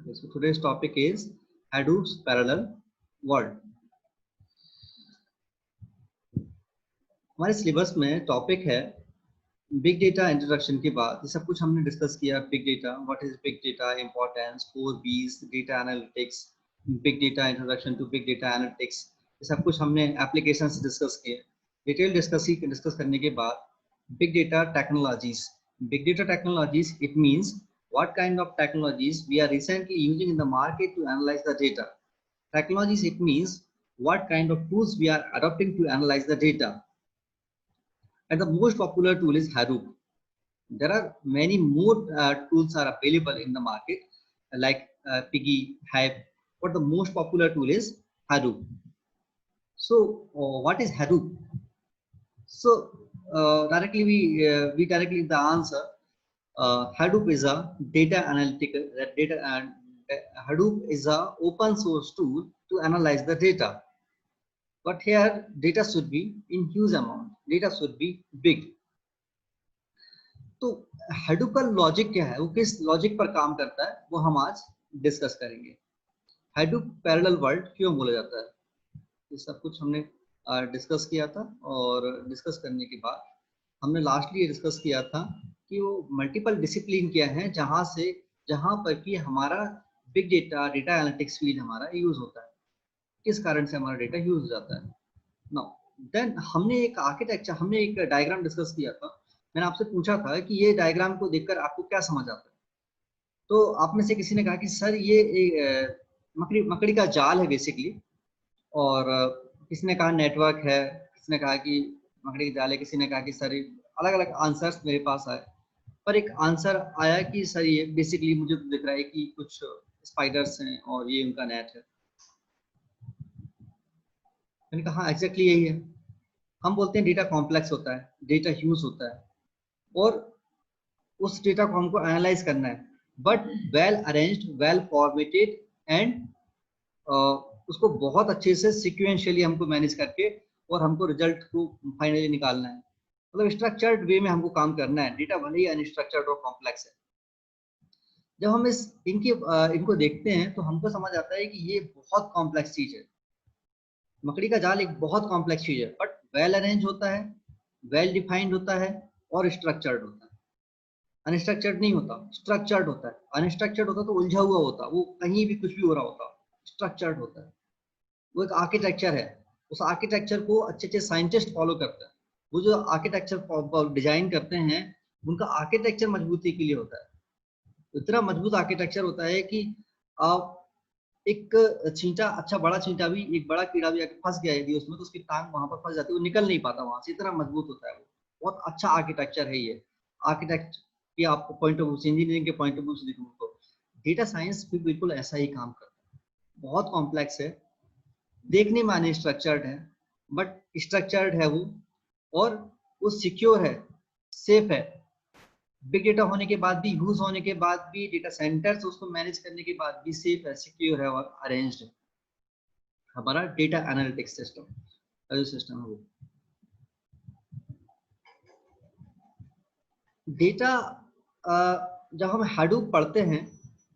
So today's topic is Hadoop's parallel world. हमारे syllabus में topic है बिग डेटा इंट्रोडक्शन के बाद ये सब कुछ हमने डिस्कस किया। Big data, what is big data, importance, 4 B's, data analytics, big data introduction to big data analytics, ये सब कुछ हमने एप्लीकेशन से डिस्कस किए। डिटेल डिस्कस करने के बाद big data technologies, big data technologies, it means what kind of technologies we are recently using in the market to analyze the data. Technologies, it means what kind of tools we are adopting to analyze the data. And the most popular tool is Hadoop. There are many more tools are available in the market like Piggy, Hive, but the most popular tool is Hadoop. So what is Hadoop? So directly we directly the answer. Hadoop is a data analytical Hadoop is a open source tool to analyze the data, but here data should be in huge amount, data should be big. तो Hadoop का logic क्या है, वो किस logic पर काम करता है, वो हम आज डिस्कस करेंगे। Hadoop पैरेलल वर्ल्ड क्यों बोला जाता है, ये सब कुछ हमने डिस्कस किया था। और डिस्कस करने के बाद हमने लास्टली डिस्कस किया था कि वो मल्टीपल डिसिप्लिन क्या है जहां पर कि हमारा बिग डेटा एनालिटिक्स फील्ड हमारा यूज होता है, किस कारण से हमारा डेटा यूज हो जाता है। नाउ देन हमने एक डायग्राम डिस्कस किया था। मैंने आपसे पूछा था कि ये डायग्राम को देखकर आपको क्या समझ आता है, तो आप में से किसी ने कहा कि सर ये एक मकड़ी का जाल है बेसिकली, और किसी ने कहा नेटवर्क है, किसी ने कहा कि मकड़ी का जाल है, किसी ने कहा कि सर अलग अलग आंसर्स मेरे पास आए, पर एक आंसर आया कि सर ये बेसिकली मुझे तो दिख रहा है कि कुछ स्पाइडर्स हैं और ये उनका नेट है। मैंने कहा हाँ एग्जैक्टली यही है। हम बोलते हैं डेटा कॉम्प्लेक्स होता है, डेटा ह्यूज होता है, और उस डेटा को हमको एनालाइज करना है, but well arranged, well formatted and उसको बहुत अच्छे से सिक्वेंशियली हमको मैनेज करके और हमको रिजल्ट को फाइनली निकालना है। मतलब स्ट्रक्चर्ड वे में हमको काम करना है। डेटा भले ही अनस्ट्रक्चर्ड और कॉम्प्लेक्स है, जब हम इनको देखते हैं तो हमको समझ आता है कि ये बहुत कॉम्प्लेक्स चीज है। मकड़ी का जाल एक बहुत कॉम्प्लेक्स चीज है, बट वेल अरेंज होता है, वेल डिफाइंड होता है और स्ट्रक्चर्ड होता है। अनस्ट्रक्चर्ड नहीं होता, स्ट्रक्चर्ड होता है। अनस्ट्रक्चर्ड होता तो उलझा हुआ होता, वो कहीं भी कुछ भी हो रहा होता। स्ट्रक्चर्ड होता है, वो एक आर्किटेक्चर है। उस आर्किटेक्चर को अच्छे अच्छे साइंटिस्ट फॉलो करते हैं। वो जो आर्किटेक्चर डिजाइन करते हैं उनका आर्किटेक्चर मजबूती के लिए होता है। इतना मजबूत आर्किटेक्चर होता है कि एक चींटा, अच्छा बड़ा चींटा भी, एक बड़ा कीड़ा भी आके फंस गया यदि उसमें, तो उसकी टांग वहां पर फंस जाती है, वो निकल नहीं पाता वहां से, इतना मजबूत होता है वो। बहुत अच्छा आर्किटेक्चर है ये। आर्किटेक्ट की आपको पॉइंट ऑफ व्यू, इंजीनियरिंग के पॉइंट ऑफ व्यू से देखूं तो डेटा साइंस भी बिल्कुल ऐसा ही काम करता है। बहुत कॉम्प्लेक्स है, देखने में अनस्ट्रक्चर्ड है, बट स्ट्रक्चर्ड है वो, और वो सिक्योर है, सेफ है। बिग डेटा होने के बाद भी, यूज होने के बाद भी, डेटा सेंटर से उसको मैनेज करने के बाद भी सेफ है, सिक्योर है और अरेंज्ड है। हमारा डेटा एनालिटिक्स सिस्टम है वो। डेटा जब हम Hadoop पढ़ते हैं,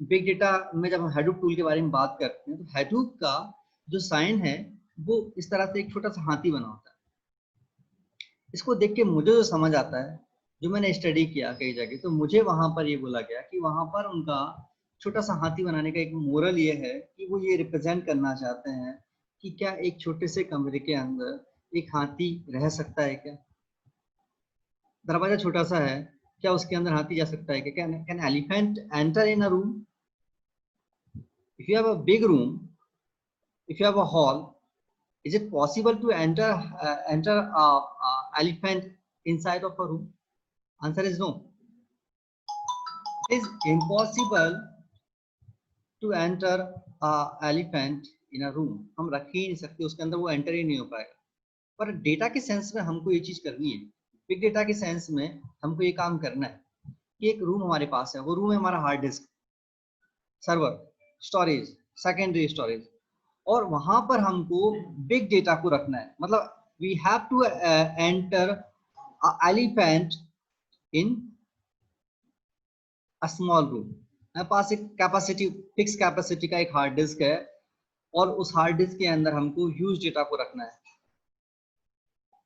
बिग डेटा में जब हम Hadoop टूल के बारे में बात करते हैं, तो Hadoop का जो साइन है वो इस तरह से एक छोटा सा हाथी बना होता है। इसको देख के मुझे जो समझ आता है, जो मैंने स्टडी किया कई जगह, तो मुझे वहां पर ये बोला गया कि वहां पर उनका छोटा सा हाथी बनाने का एक मोरल ये है कि वो ये रिप्रेजेंट करना चाहते हैं कि क्या एक छोटे से कमरे के अंदर एक हाथी रह सकता है क्या? दरवाजा छोटा सा है, क्या उसके अंदर हाथी जा सकता है क्या? Can elephant enter in a room? If you have a big room, if you have a hall, is it possible to enter a elephant inside of a room? Answer is no. It is impossible to enter a elephant in a room. हम रख ही नहीं सकते उसके अंदर, वो enter ही नहीं हो पाएगा। पर डेटा के सेंस में हमको ये चीज करनी है। बिग डेटा के सेंस में हमको ये काम करना है कि एक रूम हमारे पास है, वो रूम है हमारा hard disk, server, storage, secondary storage, और वहां पर हमको बिग डेटा को रखना है। मतलब we have to enter elephant in a small room, मेरे पास एक कैपेसिटी, फिक्स कैपेसिटी का एक हार्ड डिस्क है और उस हार्ड डिस्क के अंदर हमको ह्यूज डेटा को रखना है,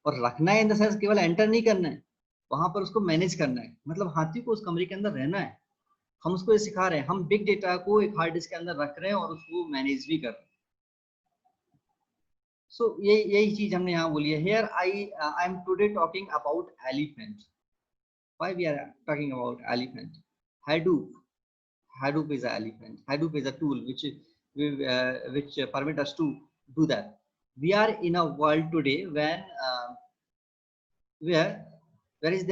और रखना है इन द सेंस केवल एंटर नहीं करना है, वहां पर उसको मैनेज करना है। मतलब हाथी को उस कमरे के अंदर रहना है। हम उसको ये सिखा रहे हैं, हम बिग डेटा को एक हार्ड डिस्क के अंदर रख रहे हैं और उसको मैनेज भी कर रहे हैं। सो यही चीज हमने यहाँ बोली है। Here I am today talking about elephant. Why we are talking about elephant? Hadoop. Hadoop is an elephant. Hadoop is a tool which permit us to do that. We are in a world today when where there is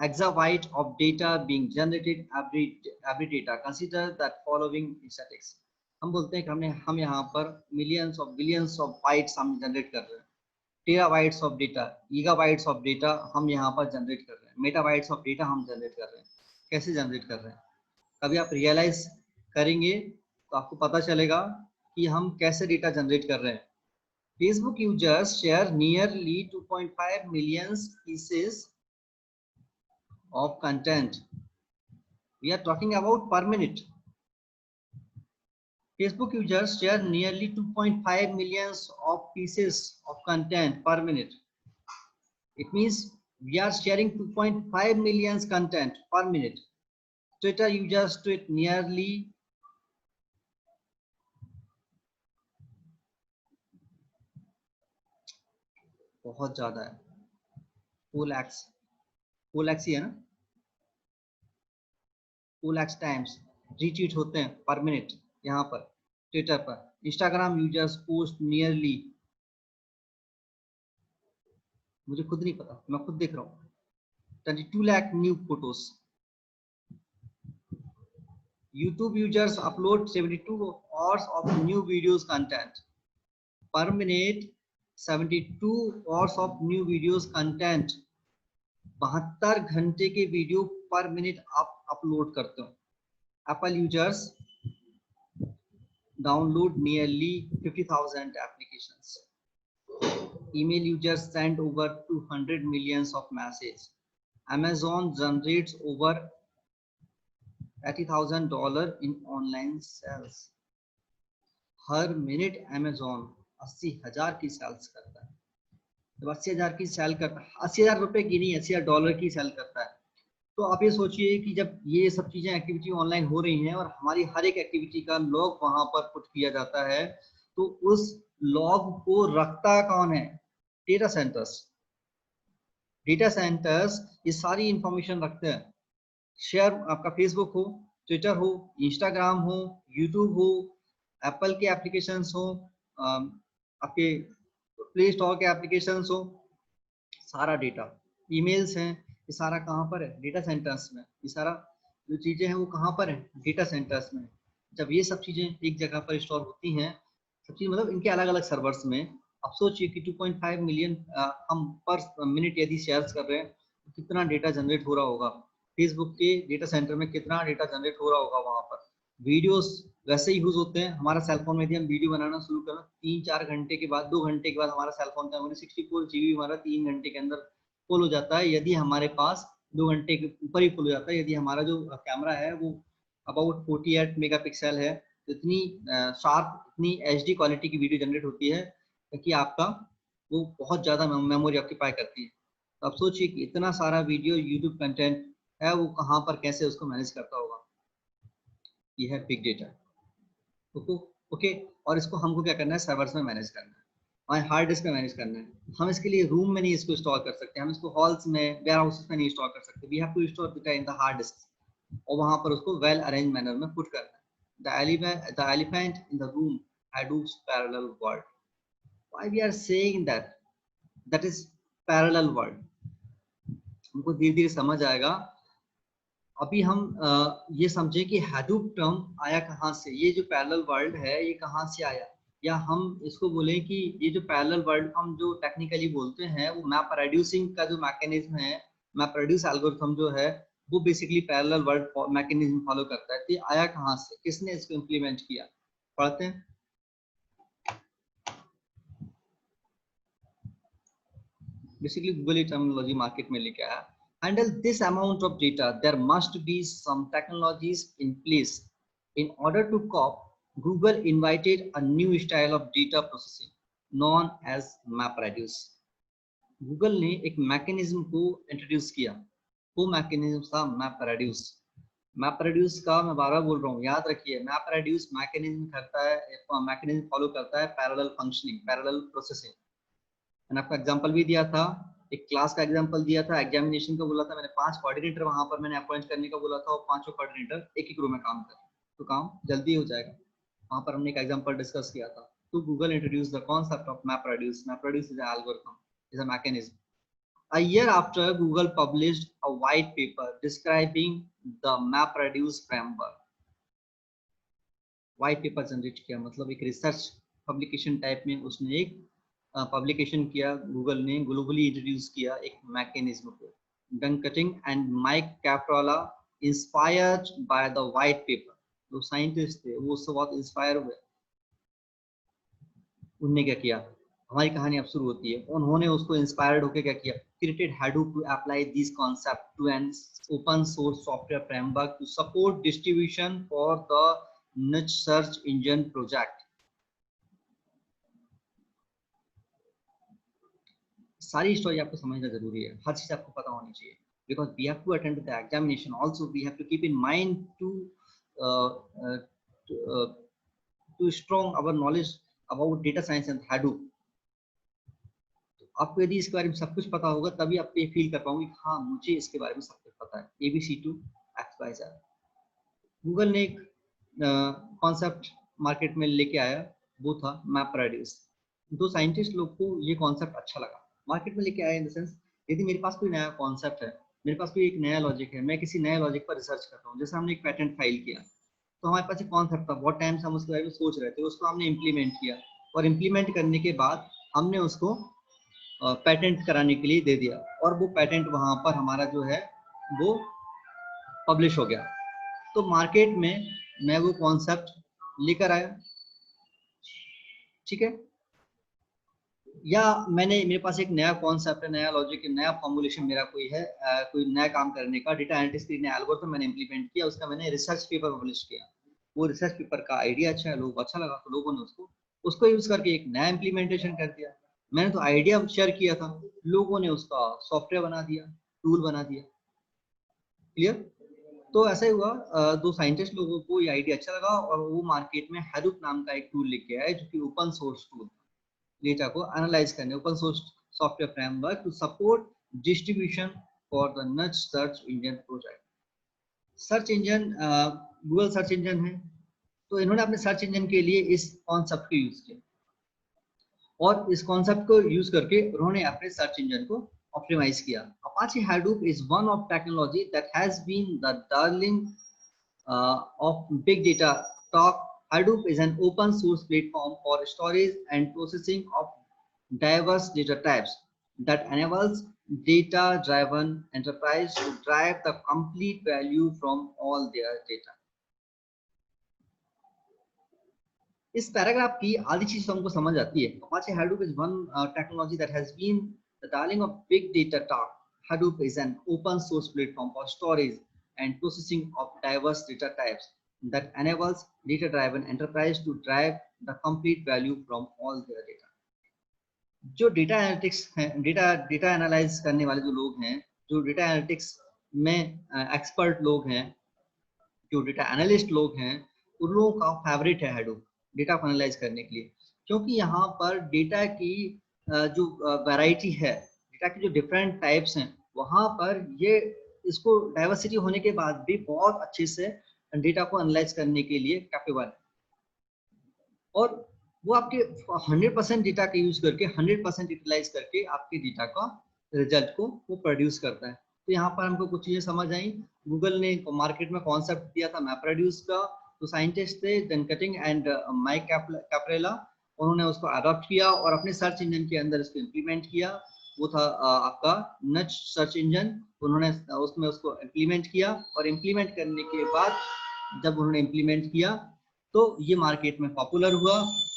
exabyte of data being generated every data. Consider that following statistics. हम बोलते हैं कि हम यहाँ पर millions of billions of bytes हम generate कर रहे हैं, terabytes of data, gigabytes of data हम यहाँ पर जनरेट कर रहे हैं, मेटाबाइट्स ऑफ डेटा हम जनरेट कर रहे हैं। कैसे जनरेट कर रहे हैं? कभी आप रियलाइज करेंगे तो आपको पता चलेगा कि हम कैसे डेटा जनरेट कर रहे हैं। Facebook users share nearly 2.5 million pieces of content. We are talking about per minute. Facebook users share nearly 2.5 million of pieces of content per minute. It means we are sharing 2.5 million content per minute. Twitter users tweet nearly बहुत ज्यादा है, 4 lakhs ही है ना, 2 lakhs times retweet होते हैं पर minute यहाँ पर ट्विटर पर। इंस्टाग्राम यूजर्स पोस्ट नियरली, मुझे खुद नहीं पता, मैं खुद देख रहा हूँ, 22 lakh new photos. YouTube users upload 72 hours of new videos content per minute. 72 hours of new videos content, 72 घंटे के वीडियो पर मिनट आप अपलोड करते हो। Apple users download nearly 50,000 applications. Email users send over 200 millions of messages. Amazon generates over $80,000 in online sales. Her minute Amazon 80,000 की sales करता है। जब 80,000 की सेल करता है, 80,000 रुपए की नहीं, $80,000 की सेल करता है। तो आप ये सोचिए कि जब ये सब चीजें एक्टिविटी ऑनलाइन हो रही हैं और हमारी हर एक एक्टिविटी का लॉग वहां पर पुट किया जाता है, तो उस लॉग को रखता कौन है? Data centres. डेटा सेंटर्स ये सारी इंफॉर्मेशन रखते हैं। शेयर आपका फेसबुक हो, ट्विटर हो, इंस्टाग्राम हो, यूट्यूब हो, एप्पल के एप्लीकेशंस हो, आपके प्ले स्टोर के एप्लीकेशंस हो, सारा डेटा, ईमेल्स हैं, ये सारा कहाँ पर है? डेटा सेंटर्स में। ये सारा जो चीजें हैं वो कहाँ पर है? डेटा सेंटर्स में। जब ये सब चीजें एक जगह पर स्टोर होती हैं, सब चीज मतलब इनके अलग अलग सर्वर्स में, अब सोचिए कि 2.5 मिलियन हम पर मिनट यदि शेयर्स कर रहे हैं तो कितना डेटा जनरेट हो रहा होगा। फेसबुक के डेटा सेंटर में कितना डेटा जनरेट हो रहा होगा वहां पर। वीडियोस वैसे ही यूज होते हैं। हमारा सेलफोन में यदि हम वीडियो बनाना शुरू करें, 3-4 घंटे के बाद, 2 घंटे के बाद हमारा सेलफोन का मेमोरी 64 GB हमारा 3 घंटे के अंदर फुल हो जाता है। यदि हमारे पास 2 घंटे के ऊपर ही फुल हो जाता है, यदि हमारा जो कैमरा है वो अबाउट 48 मेगापिक्सल है, तो इतनी शार्प, इतनी HD क्वालिटी की वीडियो जनरेट होती है कि आपका वो बहुत ज़्यादा मेमोरी ऑक्यूपाई करती है। तो आप सोचिए कि इतना सारा वीडियो यूट्यूब कंटेंट है, वो कहाँ पर कैसे उसको मैनेज करता होगा। ये है बिग डेटा। ओके, और इसको हमको क्या करना है? सर्वर्स में मैनेज करना है, हमारे हार्ड डिस्क में मैनेज करना है। हम इसके लिए रूम में नहीं इसको स्टोर कर सकते, हम इसको हॉल्स में, वेयर हाउसेस में नहीं स्टोर कर सकते। We have to store data in the hard disk, और वहां पर उसको वेल अरेंज मैनर में पुट करना है। The elephant in the room Hadoop's parallel world. Why we are saying that is parallel world? हमको धीरे धीरे समझ आएगा। अभी हम ये समझे कि Hadoop टर्म आया कहाँ से, ये जो पैरेलल वर्ल्ड है ये कहाँ से आया, या हम इसको बोले कि ये जो पैरेलल वर्ल्ड हम जो टेक्निकली बोलते हैं वो मैप रेड्यूसिंग का जो मैकेनिज्म है, मैप रेड्यूस एल्गोरिथम जो है, वो basically parallel world mechanism follow करता है। तो ये आया कहाँ से, किसने इसको इम्प्लीमेंट किया? पढ़ते हैं। बेसिकली गूगल ही टर्मिनोलॉजी मार्केट में लेके आया। handle this amount of data, there must be some technologies in place. In order to cope, Google invited a new style of data processing known as MapReduce. Google ने एक mechanism को introduce किया, वो mechanism था मैपरेड्यूस। मैपरेड्यूस का मैं बार बार बोल रहा हूँ, याद रखिए, मैपरेड्यूस मैकेनिज्म करता है, मैकेनिज्म फॉलो करता है पैरेलल फंक्शनिंग, पैरेलल प्रोसेसिंग। मैंने आपको एग्जांपल भी दिया था, एक क्लास का एग्जांपल दिया था, एग्जामिनेशन का बोला था मैंने, 5 कोऑर्डिनेटर वहां पर मैंने अपॉइंट करने का बोला था और 5 कोऑर्डिनेटर एक ही रो में काम कर, तो काम जल्दी हो जाएगा। वहां पर हमने एक एग्जांपल डिस्कस किया था। तो Google introduce the concept of MapReduce. MapReduce is an algorithm, is a mechanism. A year after, Google published a white paper describing the MapReduce framework. White paper generate किया, मतलब एक रिसर्च पब्लिकेशन टाइप में उसने एक publication किया, Google ने globally introduce किया एक मैकेनिज्म को। Doug Cutting and Mike Cafarella inspired by the white paper, जो साइंटिस्ट थे वो उससे बहुत इंस्पायर हुए। उनने क्या किया, हमारी कहानी अब शुरू होती है। उन्होंने उसको इंस्पायर्ड होकर क्या किया, created Hadoop to apply these concepts to an open source software framework to support distribution for the niche search engine project. सारी स्टोरी आपको समझना जरूरी है, हर चीज आपको पता होनी चाहिए, because we have to attend to the examination. Also, we have to keep in mind to strong our knowledge about data science and Hadoop. आपको यदि इसके बारे में सब कुछ पता होगा तभी आप ये फील कर पाओगे हाँ मुझे इसके बारे में सब कुछ पता है, ABC to XYZ। गूगल ने एक कॉन्सेप्ट मार्केट में लेके आया, वो था मैपरेड्यूस। दो साइंटिस्ट लोग को ये कॉन्सेप्ट अच्छा लगा, मार्केट में लेके आया इन द सेंस, यदि मेरे पास कोई नया कॉन्सेप्ट है, मेरे पास कोई एक नया लॉजिक है, मैं किसी नए लॉजिक पर रिसर्च करता हूँ, जैसे हमने एक पेटेंट फाइल किया, तो हमारे पास एक कॉन्सेप्ट था, बहुत टाइम से हम उसके बारे में सोच रहे थे, उसको हमने इम्प्लीमेंट किया और इम्प्लीमेंट करने के बाद हमने उसको पेटेंट कराने के लिए दे दिया और वो पेटेंट वहां पर हमारा जो है वो पब्लिश हो गया। तो मार्केट में मैं वो कॉन्सेप्ट लेकर आया, ठीक है, या मेरे पास एक नया कॉन्सेप्ट है, नया लॉजिक है, नया फॉर्मुलेशन मेरा कोई है, कोई नया काम करने का, डेटा एनालिटिक्स के नया एल्गोरिथम मैंने इंप्लीमेंट किया, उसका मैंने रिसर्च पेपर पब्लिश किया, वो रिसर्च पेपर का आइडिया अच्छा है, लोगों को अच्छा लगा, तो लोगों ने उसको यूज करके एक नया इंप्लीमेंटेशन कर दिया। मैंने तो आइडिया शेयर किया था, लोगों ने उसका सॉफ्टवेयर बना दिया, टूल बना दिया। क्लियर? तो ऐसा ही हुआ, दो साइंटिस्ट लोगों को ये आइडिया अच्छा लगा और वो मार्केट में हैडूप नाम का एक टूल लेके आए, जो कि ओपन सोर्स टूल, डेटा को एनालाइज करने, open source software framework to support distribution for the Nutch search engine project. Search engine Google search engine है, तो इन्होंने अपने सर्च इंजन के लिए इस कॉन्सेप्ट को यूज किया और इस कॉन्सेप्ट को यूज करके उन्होंने अपने सर्च इंजन को ऑप्टिमाइज किया। Apache Hadoop is one of technology that has been the darling of big data talk. Hadoop is an open source platform for storage and processing of diverse data types that enables data driven enterprise to drive the complete value from all their data. इस paragraph की आधी चीज हमको समझ आती है। Apache Hadoop is one technology that has been the darling of big data talk. Hadoop is an open source platform for storage and processing of diverse data types that enables data-driven enterprise to drive the complete value from all their data. जो data analytics है, data analyse करने वाले जो लोग हैं, जो data analytics में expert लोग हैं, जो डेटा एनालिस्ट लोग हैं, उन लोगों का फेवरेट है Hadoop डेटा को एनालाइज करने के लिए, क्योंकि यहाँ पर डेटा की जो वैरायटी है, डेटा की जो डिफरेंट टाइप्स हैं, वहाँ पर ये इसको डाइवर्सिटी होने के बाद भी बहुत अच्छे से डेटा को एनालाइज करने के लिए कैपेबल है और वो आपके 100% डेटा का यूज करके 100% यूटिलाइज करके आपके डेटा का रिजल्ट को वो प्रोड्यूस करता है। तो यहाँ पर हमको कुछ चीजें समझ आई। गूगल ने मार्केट में कॉन्सेप्ट दिया था मैपरेड्यूस का, तो साइंटिस्ट थे डनकटिंग एंड माइक कैप्रेला, उन्होंने उसको अडॉप्ट किया और अपने सर्च इंजन के अंदर इसको इम्प्लीमेंट किया। वो था आपका नच सर्च इंजन, उन्होंने उसमें उसको इम्प्लीमेंट किया और इम्प्लीमेंट करने के बाद जब उन्होंने इम्प्लीमेंट किया तो ये मार्केट में पॉपुलर हुआ।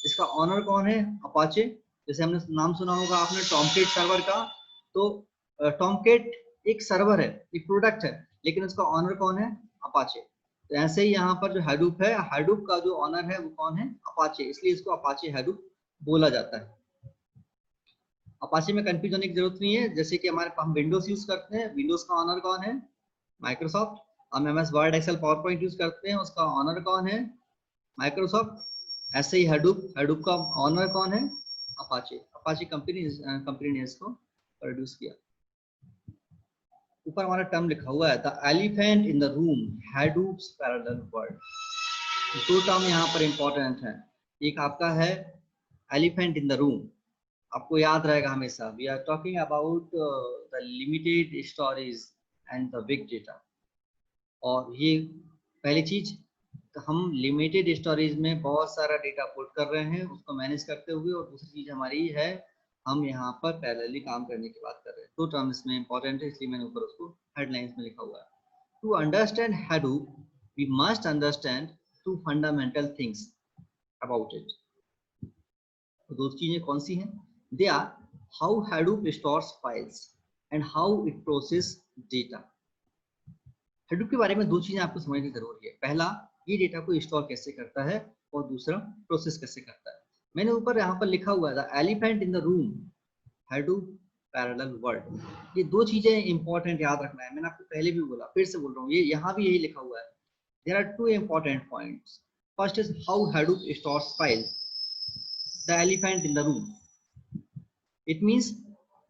इसका ऑनर कौन है? अपाचे। जैसे हमने नाम सुना होगा आपने टॉमकेट सर्वर का, तो टॉमकेट एक सर्वर है, एक प्रोडक्ट है, लेकिन उसका ऑनर कौन है? अपाचे। तो ऐसे ही यहाँ पर जो Hadoop है, Hadoop का जो ऑनर है वो कौन है? अपाचे, इसलिए इसको अपाचे Hadoop बोला जाता है। अपाचे में कंफ्यूज होने की जरूरत नहीं है। जैसे कि हमारे हम विंडोज यूज करते हैं, विंडोज का ऑनर कौन है? माइक्रोसॉफ्ट। हम MS Word Excel PowerPoint use करते हैं, उसका ऑनर कौन है? माइक्रोसॉफ्ट। ऐसे ही Hadoop का ऑनर कौन है? अपाचे। अपाचे कंपनी ने इसको प्रोड्यूस किया। ऊपर हमारा टर्म लिखा हुआ है, the elephant in the room, Hadoop's parallel world. दो टर्म यहाँ पर इंपॉर्टेंट है। एक आपका है एलिफेंट इन द रूम, आपको याद रहेगा हमेशा, we are talking about the limited storage and the big data. और ये पहली चीज, तो हम लिमिटेड स्टोरेज में बहुत सारा डेटा पुट कर रहे हैं उसको मैनेज करते हुए, और दूसरी चीज हमारी है हम यहाँ पर पैरेलली काम करने की बात कर रहे हैं। दो टर्म इसमें इंपॉर्टेंट है, इसलिए मैंने ऊपर उसको हेडलाइंस में लिखा हुआ है। To understand Hadoop, we must understand two fundamental things about it. तो दो चीजें कौन सी हैं? They are how Hadoop stores files and how it process data. Hadoop के बारे में दो चीजें आपको समझनी जरूरी है। पहला, ये डेटा को स्टोर कैसे करता है, और दूसरा प्रोसेस कैसे करता है। मैंने ऊपर यहाँ पर लिखा हुआ है elephant in the room, Hadoop parallel world. ये दो चीजें इंपॉर्टेंट याद रखना है। मैंने आपको पहले भी बोला, फिर से बोल रहा हूँ, ये यहाँ भी यही लिखा हुआ है। There are two important points. First is how Hadoop stores files. The elephant in the room. It means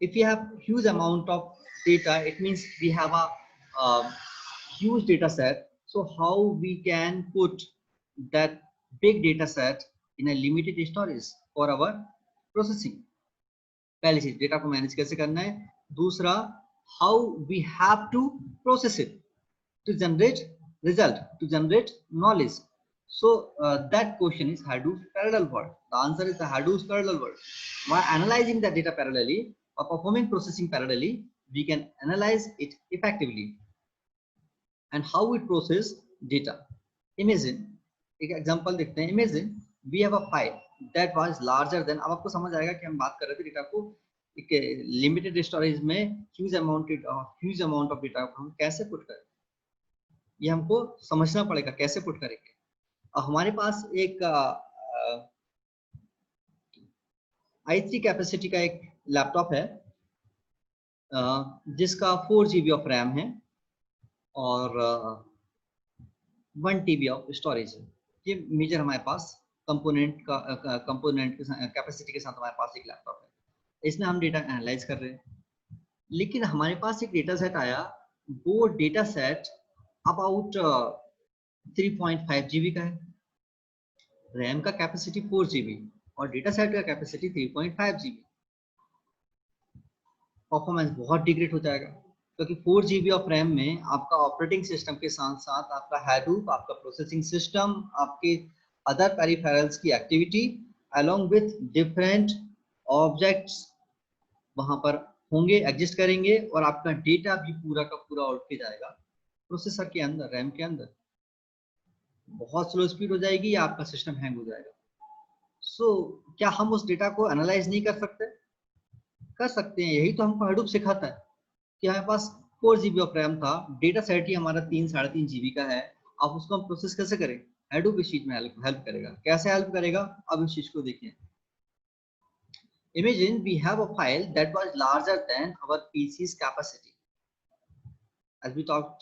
if you have huge amount of data, it means we have a huge data set. So how we can put that big data set in a limited storage for our processing. पहली चीज, data को manage कैसे करना है। दूसरा, how we have to process it to generate result, to generate knowledge. So that question is Hadoop parallel world. The answer is the Hadoop parallel world. By analyzing the data parallelly or performing processing parallelly, we can analyze it effectively. And how it process data. Imagine, एक example देखते हैं। Imagine we have a file that was larger than, अब आपको समझ आएगा कि हम बात कर रहे थे डेटा को एक लिमिटेड स्टोरेज में ह्यूज अमाउंट ऑफ डेटा को हम कैसे पुट करें, ये हमको समझना पड़ेगा कैसे पुट करेंगे। हमारे पास एक i3 कैपेसिटी का एक लैपटॉप है जिसका 4 GB ऑफ रैम है और 1 TB ऑफ स्टोरेज है। ये मेजर हमारे पास कंपोनेंट कैपेसिटी के साथ हमारे पास एक लैपटॉप है। इसमें हम डेटा एनालाइज कर रहे हैं, लेकिन हमारे पास एक डेटा सेट आया, वो डेटा सेट अबाउट 3.5 GB का है। रैम का कैपेसिटी 4 GB और डेटा सेट का कैपेसिटी 3.5 GB। परफॉर्मेंस बहुत डिग्रेड हो जाएगा, क्योंकि 4 GB ऑफ रैम में आपका ऑपरेटिंग सिस्टम के साथ साथ आपका Hadoop, आपका प्रोसेसिंग सिस्टम, आपके अदर पेरिफेरल्स की activity along with different objects वहां पर होंगे, एग्जिस्ट करेंगे, और आपका डेटा भी पूरा का पूरा उठ के जाएगा प्रोसेसर के अंदर, रैम के अंदर। बहुत स्लो स्पीड हो जाएगी या आपका सिस्टम हैंग हो जाएगा। सो क्या हम उस डेटा को एनालाइज नहीं कर सकते? कर सकते हैं। यही तो हमको Hadoop सिखाता है कि हमारे पास 4 GB ऑफ रैम था, डेटा सेट ही हमारा 3-3.5 GB का है। अब उसको हम प्रोसेस कैसे करें? Hadoop इस चीज में हेल्प करेगा। कैसे हेल्प करेगा, अब इस चीज को देखिए। Imagine we have a file that was larger than our PC's capacity. As we talked,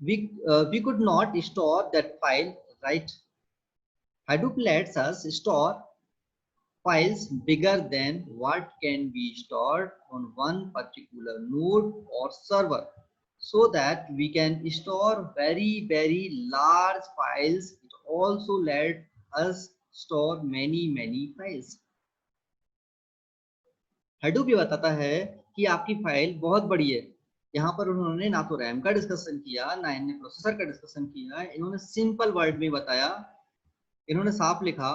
we could not store that file, right? Hadoop lets us store files bigger than what can be stored on one particular node or server, so that we can store very large files. It also let us store many files. Hadoop ये बताता है कि आपकी file बहुत बड़ी है। यहाँ पर उन्होंने ना तो रैम का डिस्कशन किया, ना इन्होंने प्रोसेसर का डिस्कशन किया, इन्होंने सिंपल वर्ड में बताया। इन्होंने साफ लिखा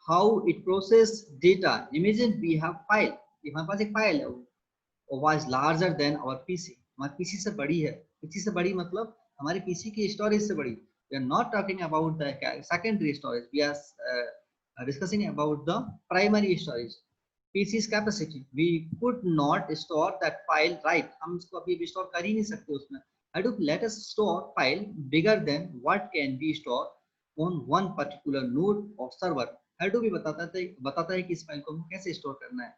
how it process data. Imagine we have file, हमारे पास एक फाइल है, वो was larger than our PC, हमारे पीसी से बड़ी है। पीसी से बड़ी मतलब हमारे पीसी की स्टोरेज से बड़ी। We are not talking about the secondary storage, we are discussing about the primary storage. PC's capacity. We could not store that file, right? हम इसको अभी स्टोर कर ही नहीं सकते उसमें. Hadoop let us store file bigger than what can be stored on one particular node of server. Hadoop भी बताता है कि इस फाइल को हमें कैसे स्टोर करना है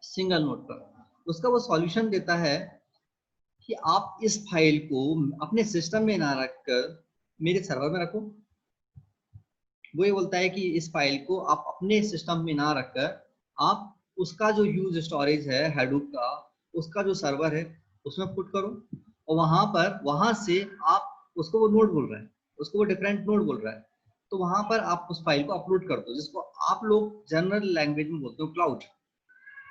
सिंगल नोड पर. उसका वो सॉल्यूशन देता है कि आप इस फाइल को अपने सिस्टम में ना रखकर मेरे सर्वर में रखो. वो ये बोलता है कि इस फाइल को आप अपने सिस्टम में ना रखकर आप उसका जो यूज स्टोरेज है Hadoop का, उसका जो सर्वर है उसमें पुट करो, और वहां से आप उसको, वो नोड बोल रहा है, उसको वो डिफरेंट नोड बोल रहा है, तो वहां पर आप उस फाइल को अपलोड कर दो, जिसको आप लोग जनरल लैंग्वेज में बोलते हो क्लाउड.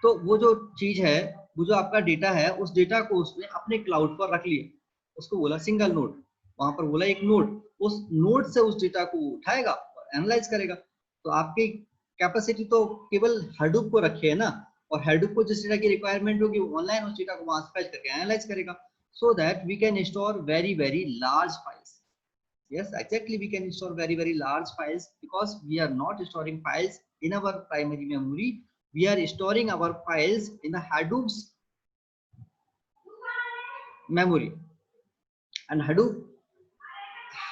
तो वो जो चीज है, वो जो आपका डेटा है, उस डेटा को उसने अपने क्लाउड पर रख लिया, उसको बोला सिंगल नोड. वहां पर बोला एक नोड, उस नोड से उस डेटा को उठाएगा और एनालाइज करेगा. तो आपकी कैपेसिटी तो केवल Hadoop को रखी है ना, और Hadoop को जिस डेटा की रिक्वायरमेंट होगी ऑनलाइन उस डेटा को वहां से फेच करके एनालाइज करेगा, so that we can store very large files. Yes, exactly, we can store very large files, because we are not storing files in our primary memory, we are storing our files in the Hadoop's memory. And Hadoop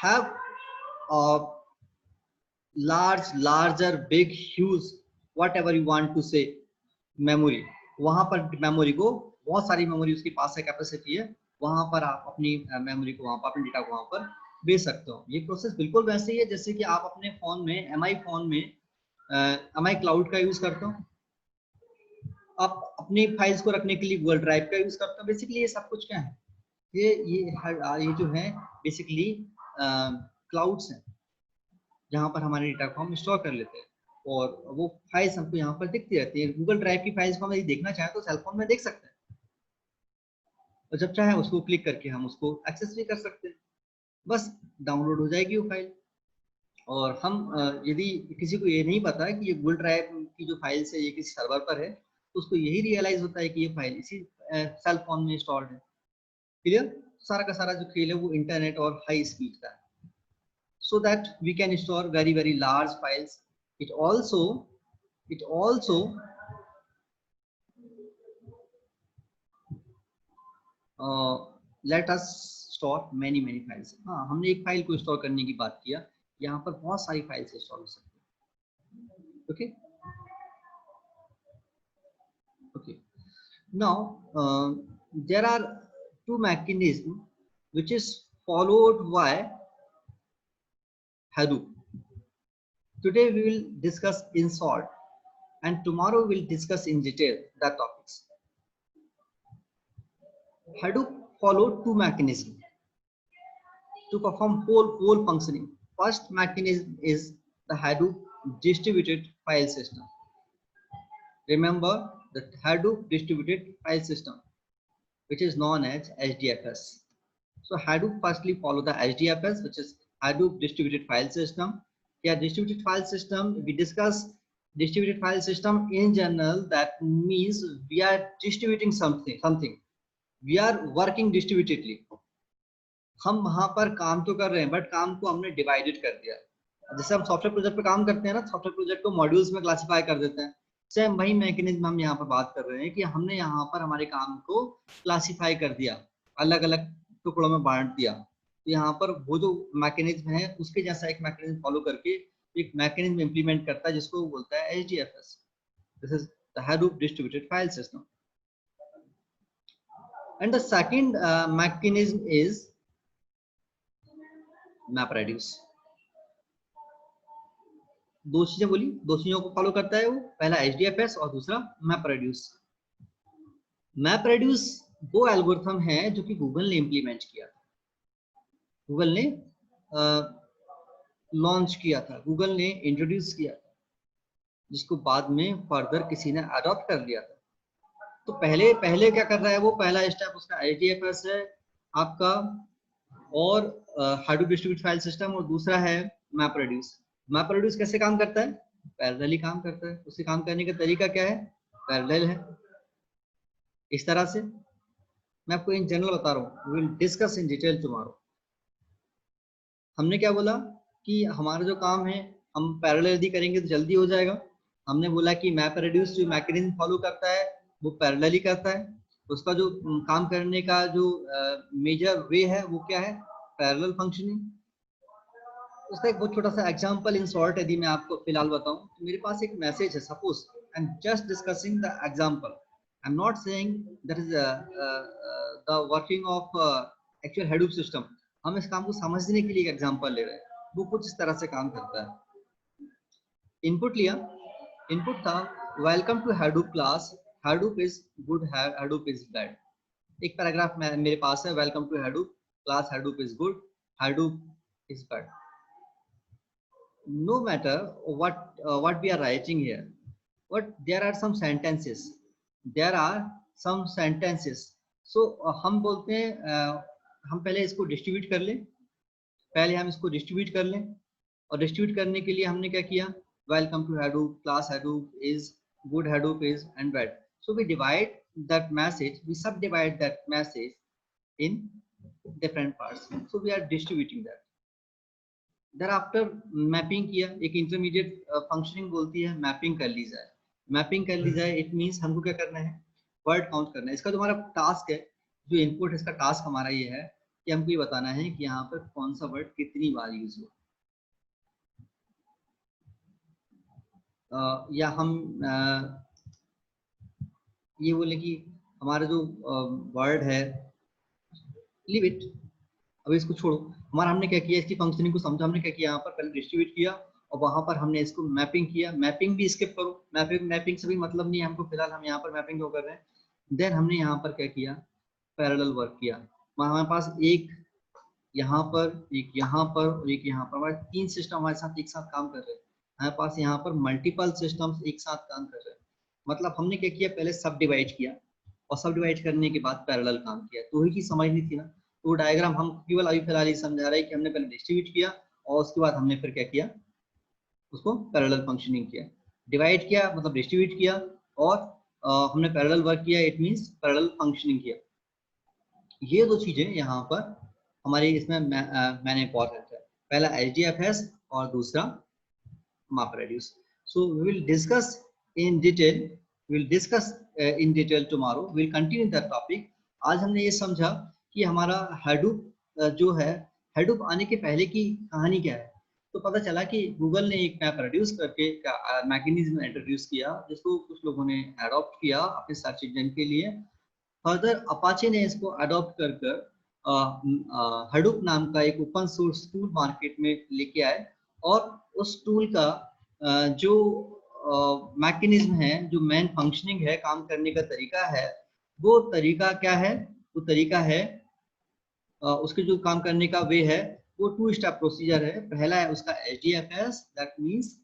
have a larger, big, huge, whatever you want to say, memory. वहां पर memory को, बहुत सारी memory उसके पास है, capacity है, वहां पर आप अपनी मेमोरी को, वहां पर अपने डेटा को वहां पर भेज सकते हो. ये प्रोसेस बिल्कुल वैसे ही है जैसे कि आप अपने फोन में, MI फोन में MI क्लाउड का यूज करते हो, आप अपनी फाइल्स को रखने के लिए गूगल ड्राइव का यूज करते हो. बेसिकली ये सब कुछ क्या है, ये जो है बेसिकली क्लाउड्स हैं, जहाँ पर हमारे डेटा को हम स्टोर कर लेते हैं, और वो फाइल्स हमको यहाँ पर दिखती रहती है. गूगल ड्राइव की फाइल्स को हम यदि देखना चाहें तो सेलफोन में देख सकते हैं, और जब चाहे उसको क्लिक करके हम उसको एक्सेस भी कर सकते हैं. बस डाउनलोड हो जाएगी वो फाइल. और हम यदि किसी को ये नहीं पता कि ये गूगल ड्राइव की जो फाइल्स है ये किसी सर्वर पर है, तो उसको यही रियलाइज होता है कि ये फाइल इसी सेल फोन में स्टोर्ड है. क्लियर? सारा का सारा जो खेल है वो इंटरनेट और हाई स्पीड का है, so that we can store very large files. It also let us store many files. हाँ, हमने एक फाइल को स्टोर करने की बात किया, यहाँ पर बहुत सारी फाइल्स स्टोर हो सकती है. Okay, now there are two mechanisms which is followed by Hadoop. Today we will discuss in short, and tomorrow we will discuss in detail the topics. Hadoop followed two mechanisms to perform whole functioning. First mechanism is the Hadoop distributed file system. Remember the Hadoop distributed file system, which is known as HDFS. So Hadoop firstly follow the HDFS, which is Hadoop distributed file system. Yeah, distributed file system, we discuss distributed file system in general. That means we are distributing something. We are working distributedly. हम वहां पर काम तो कर रहे हैं, but काम को हमने डिवाइडेड कर दिया. जैसे हम सॉफ्टवेयर प्रोजेक्ट पे काम करते हैं ना, सॉफ्टवेयर प्रोजेक्ट को मॉड्यूल्स में क्लासिफाई कर देते हैं, सेम वही मैकेनिज्म हम यहाँ पर बात कर रहे हैं कि हमने यहाँ पर हमारे काम को क्लासिफाई कर दिया, अलग अलग टुकड़ों में बांट दिया. तो यहाँ पर वो जो मैकेनिज्म है उसके जैसा एक मैकेनिज्म फॉलो करके एक मैकेनिज्म इंप्लीमेंट करता है, जिसको बोलता है HDFS. This is the Hadoop distributed file system. And the second mechanism is MapReduce. दो चीजें बोली, दो चीजों को फॉलो करता है वो, पहला HDFS और दूसरा MapReduce. MapReduce वो एल्गोरिथम है जो कि गूगल ने इंप्लीमेंट किया था, गूगल ने लॉन्च किया था, गूगल ने इंट्रोड्यूस किया था, जिसको बाद में फर्दर किसी ने अडॉप्ट कर लिया था. तो पहले क्या कर रहा है वो, पहला स्टेप उसका HDFS है आपका, और Hadoop डिस्ट्रीब्यूटेड फाइल सिस्टम, और दूसरा है MapReduce. MapReduce कैसे काम करता है? पैरेलली काम करता है. उसके काम करने का तरीका क्या है? पैरेलल है. इस तरह से मैं आपको इन जनरल बता रहा हूँ, we will discuss in detail tomorrow. हमने क्या बोला कि हमारा जो काम है हम पैरेलल यदि करेंगे तो जल्दी हो जाएगा, हमने बोला कि मैप रेड्यूस जो मैकेनिज्म फॉलो करता है वो पैरेलली करता है, उसका जो काम करने का जो मेजर वे है वो क्या है, पैरेलल फंक्शनिंग। उसका एक बहुत छोटा सा एग्जांपल इन शॉर्ट यदि मैं आपको फिलहाल बताऊं तो मेरे पास एक मैसेज है, suppose I am just discussing the example, I am not saying that is the working of actual हेडूप system. हम इस काम को समझने के लिए एक एग्जांपल ले रहे हैं, वो कुछ इस तरह से काम करता है। इनपुट लिया, इनपुट था welcome to Hadoop class, Hadoop is good, Hadoop is bad. एक पैराग्राफ मेरे पास है, welcome to Hadoop class, Hadoop is good, Hadoop is bad. No matter what we are writing here, but there are some sentences, there are some sentences, so हम बोलते हैं हम पहले इसको डिस्ट्रीब्यूट कर लें, पहले हम इसको डिस्ट्रीब्यूट कर लें, और डिस्ट्रीब्यूट करने के लिए हमने क्या किया, welcome to Hadoop class, Hadoop is good, Hadoop is and bad. So we divide that message, we subdivide that message in different parts, so we are distributing that. Thereafter mapping किया, एक intermediate functioning बोलती है mapping कर ली जाए, mapping कर ली जाए, it means हमको क्या करना है, वर्ड काउंट करना है। इसका जो हमारा टास्क है, जो इनपुट है, इसका टास्क हमारा ये है कि हमको ये बताना है कि यहाँ पर कौन सा वर्ड कितनी बार यूज हुआ। या हम ये बोले कि हमारा जो वर्ड है, लीव इट, अब इसको छोड़ो, हमारा हमने क्या किया, इसकी फंक्शनिंग को समझा, हमने क्या किया, यहाँ पर पहले डिस्ट्रीब्यूट किया और वहां पर हमने इसको मैपिंग किया। मैपिंग भी स्किप करो, मैपिंग से भी मतलब नहीं है हमको, फिलहाल हम यहाँ पर मैपिंग क्यों कर रहे हैं। देन हमने यहाँ पर क्या किया, पैरेलल वर्क किया। हमारे पास एक यहाँ पर, एक यहाँ पर और एक यहाँ पर, हमारे तीन सिस्टम हमारे साथ एक साथ काम कर रहे हैं। हमारे पास यहाँ पर मल्टीपल सिस्टम्स एक साथ काम कर रहे हैं, मतलब हमने क्या किया, पहले सब डिवाइड किया और सब डिवाइड करने के बाद पैरेलल काम किया। तो वही चीज समझनी थी ना, तो डायग्राम हम केवल अभी फिलहाल ही समझा रहे हैं कि हमने पहले डिस्ट्रीब्यूट किया और उसके बाद हमने फिर क्या किया, उसको पैरेलल फंक्शनिंग किया। डिवाइड किया मतलब डिस्ट्रीब्यूट किया, और हमने पैरेलल वर्क किया, इट मींस पैरेलल फंक्शनिंग किया। ये दो चीजें यहाँ पर हमारे इसमें मैंने इंपॉर्टेंट है, पहला HDFS और दूसरा MapReduce. So we will discuss in detail, tomorrow. We will continue that topic. आज हमने ये समझा कि हमारा Hadoop जो है, Hadoop आने के पहले की कहानी क्या है। तो पता चला कि गूगल ने एक MapReduce करके मैकेनिज्म इंट्रोड्यूस किया, जिसको कुछ लोगों ने अडॉप्ट किया अपने सर्च इंजन के लिए। फर्दर अपाचे ने इसको अडॉप्ट कर Hadoop नाम का एक ओपन सोर्स टूल मार्केट में लेके आए, और उस टूल का जो मैकेनिज्म है, जो मेन फंक्शनिंग है, काम करने का तरीका है, वो तरीका क्या है, वो तरीका है उसके जो काम करने का वे है वो 2 स्टेप प्रोसीजर है। पहला है उसका HDFS, that means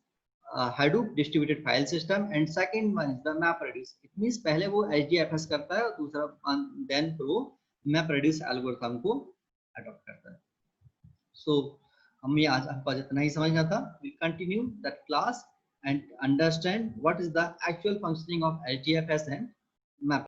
Hadoop distributed file system, and second one is the MapReduce। It means पहले वो HDFS करता है और दूसरा देन वो MapReduce एल्गोरिथम को अडॉप्ट करता है। सो हमें आज आपको इतना ही समझना था। We continue that class and understand what is the actual functioning of HDFS and MapReduce.